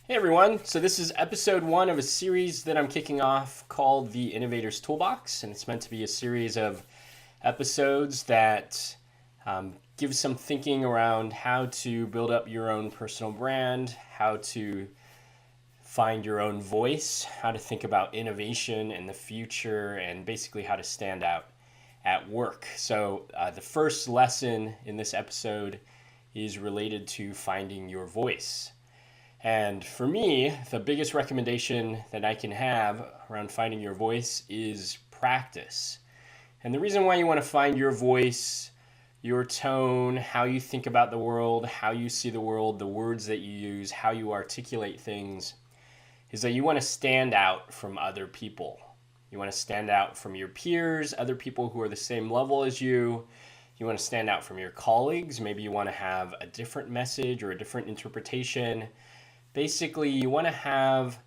Hey everyone, so this is episode one of a series that I'm kicking off called the Innovator's Toolbox, and it's meant to be a series of episodes that give some thinking around how to build up your own personal brand, how to find your own voice, how to think about innovation and the future, and basically how to stand out at work. So the first lesson in this episode is related to finding your voice. And for me, the biggest recommendation that I can have around finding your voice is practice. And the reason why you want to find your voice, your tone, how you think about the world, how you see the world, the words that you use, how you articulate things, is that you want to stand out from other people. You want to stand out from your peers, other people who are the same level as you. You want to stand out from your colleagues. Maybe you want to have a different message or a different interpretation. Basically, you want to have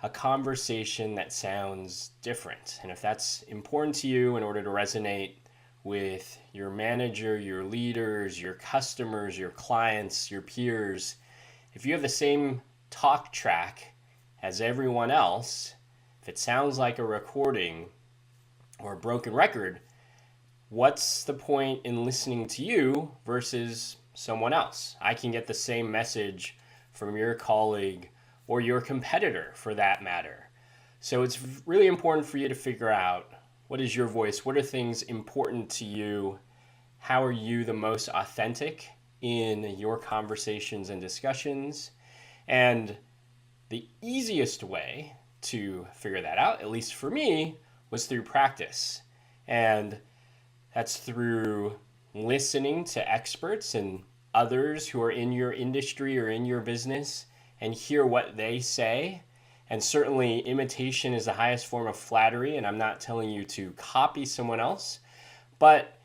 a conversation that sounds different. And if that's important to you in order to resonate with your manager, your leaders, your customers, your clients, your peers, if you have the same talk track as everyone else, if it sounds like a recording or a broken record, what's the point in listening to you versus someone else? I can get the same message from your colleague or your competitor for that matter. So it's really important for you to figure out what is your voice, what are things important to you, how are you the most authentic in your conversations and discussions. And the easiest way to figure that out, at least for me, was through practice. And that's through listening to experts and others who are in your industry or in your business and hear what they say. And certainly imitation is the highest form of flattery, and I'm not telling you to copy someone else, but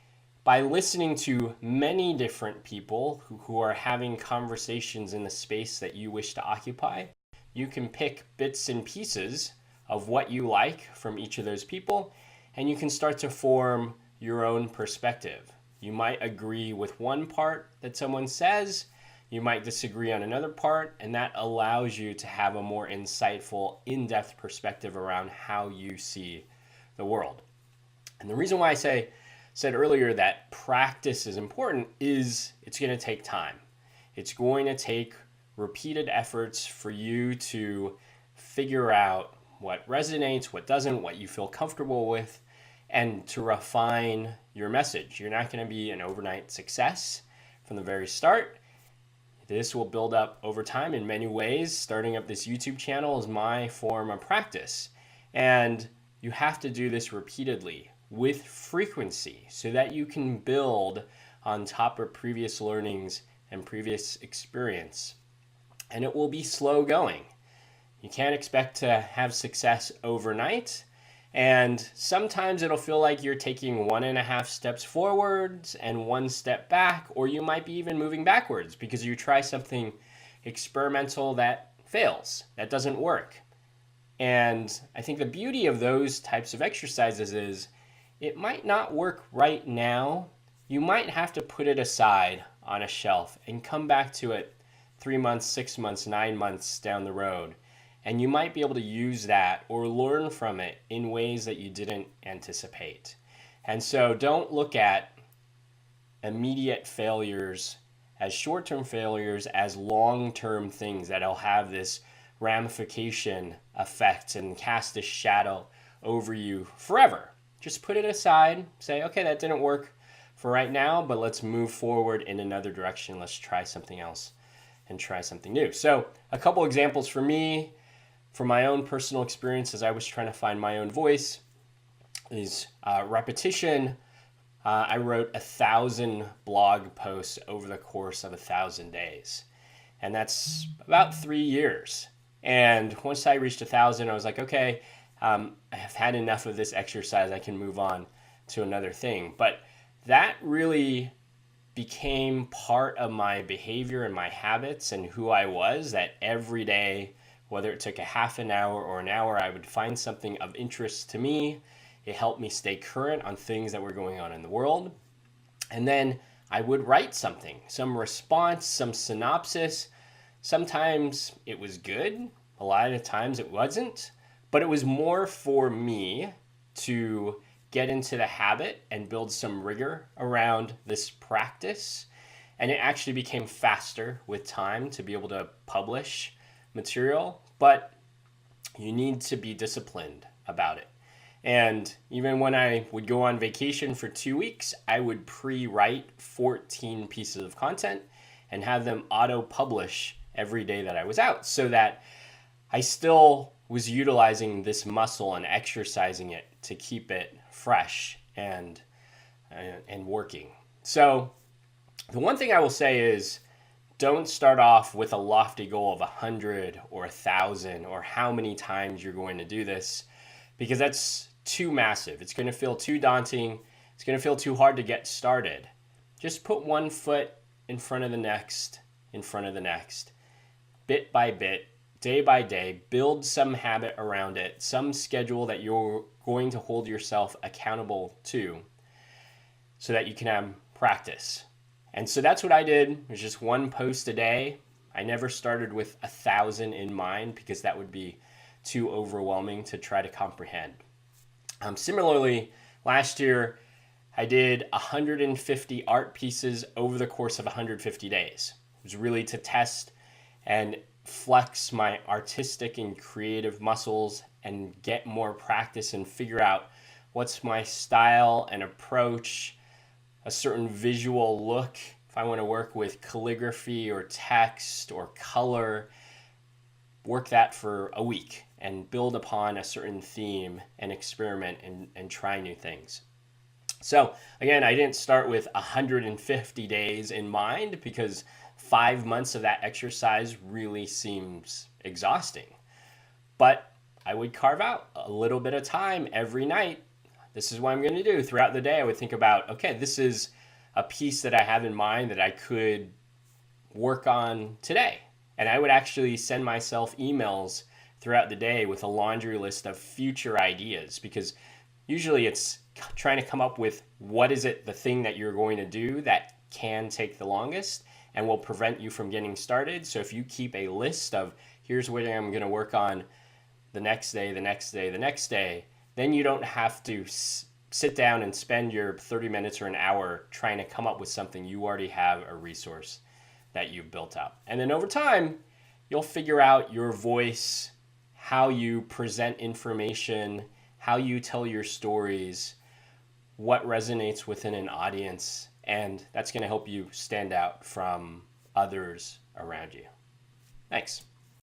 by listening to many different people who are having conversations in the space that you wish to occupy, you can pick bits and pieces of what you like from each of those people, and you can start to form your own perspective. You might agree with one part that someone says, you might disagree on another part, and that allows you to have a more insightful, in-depth perspective around how you see the world. And the reason why I said earlier that practice is important is it's going to take time. It's going to take repeated efforts for you to figure out what resonates, what doesn't, what you feel comfortable with, and to refine your message. You're not going to be an overnight success from the very start. This will build up over time in many ways. Starting up this YouTube channel is my form of practice. And you have to do this repeatedly with frequency so that you can build on top of previous learnings and previous experience. And it will be slow going. You can't expect to have success overnight. And sometimes it'll feel like you're taking 1.5 steps forwards and 1 step back, or you might be even moving backwards because you try something experimental that fails, that doesn't work. And I think the beauty of those types of exercises is it might not work right now. You might have to put it aside on a shelf and come back to it 3 months, 6 months, 9 months down the road. And you might be able to use that or learn from it in ways that you didn't anticipate. And so don't look at immediate failures as short-term failures, as long-term things that'll have this ramification effect and cast a shadow over you forever. Just put it aside, say, okay, that didn't work for right now, but let's move forward in another direction. Let's try something else and try something new. So a couple examples for me, from my own personal experience as I was trying to find my own voice, is repetition. I wrote 1,000 blog posts over the course of 1,000 days. And that's about 3 years. And once I reached 1,000, I was like, okay, I have had enough of this exercise. I can move on to another thing. But that really became part of my behavior and my habits and who I was, that every day, whether it took a half an hour or an hour, I would find something of interest to me. It helped me stay current on things that were going on in the world. And then I would write something, some response, some synopsis, Sometimes it was good, a lot of times it wasn't, but it was more for me to get into the habit and build some rigor around this practice. And it actually became faster with time to be able to publish material, but you need to be disciplined about it. And even when I would go on vacation for 2 weeks, I would pre-write 14 pieces of content and have them auto-publish every day that I was out, so that I still was utilizing this muscle and exercising it to keep it fresh and working. So the one thing I will say is, don't start off with a lofty goal of 100 or 1,000 or how many times you're going to do this, because that's too massive. It's going to feel too daunting. It's going to feel too hard to get started. Just put one foot in front of the next, in front of the next, bit by bit, day by day. Build some habit around it, some schedule that you're going to hold yourself accountable to, so that you can have practice. And so that's what I did. It was just one post a day. I never started with 1,000 in mind, because that would be too overwhelming to try to comprehend. Similarly, last year, I did 150 art pieces over the course of 150 days. It was really to test and flex my artistic and creative muscles and get more practice and figure out what's my style and approach, a certain visual look. If I want to work with calligraphy or text or color, work that for a week and build upon a certain theme and experiment and try new things. So again, I didn't start with 150 days in mind, because 5 months of that exercise really seems exhausting. But I would carve out a little bit of time every night. This is what I'm going to do. Throughout the day, I would think about, okay, this is a piece that I have in mind that I could work on today. And I would actually send myself emails throughout the day with a laundry list of future ideas, because usually it's trying to come up with what is it, the thing that you're going to do that can take the longest and will prevent you from getting started. So if you keep a list of, here's what I'm going to work on the next day, the next day, the next day, then you don't have to sit down and spend your 30 minutes or an hour trying to come up with something. You already have a resource that you've built up. And then over time, you'll figure out your voice, how you present information, how you tell your stories, what resonates within an audience, and that's going to help you stand out from others around you. Thanks.